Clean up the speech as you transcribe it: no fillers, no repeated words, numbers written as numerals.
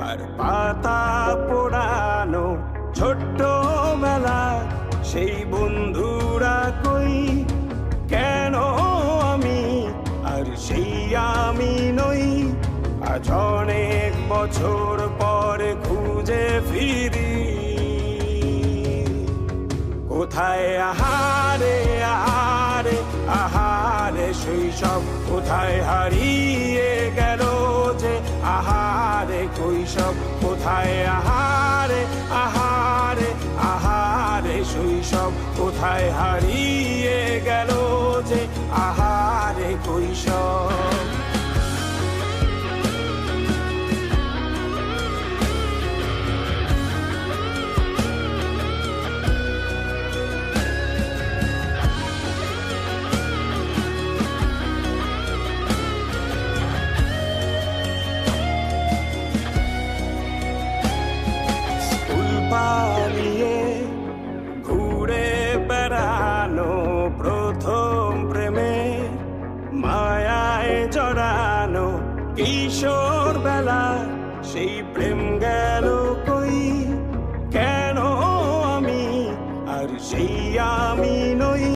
আর পাতা পোড়ানো ছোট্ট বেলা সেই বন্ধুরা কই, কেন আমি আর সেই আমি নই। আজ অনেক বছর পরে খুঁজে ফিরি, কোথায় আহারে আহারে আহারে শৈশব, কোথায় হারিয়ে গেল যে আহারে কৈশব। কোথায় আহারে আহারে আহারে শৈশব, কোথায় হারিয়ে গেল যে আহারে কৈশব। পালিয়ে ঘুরে বেড়ানো প্রথম প্রেমে, মায়ায় জড়ানো কিশোর বেলা সেই প্রেম গেল কই, কেন আমি আর সেই আমি নই।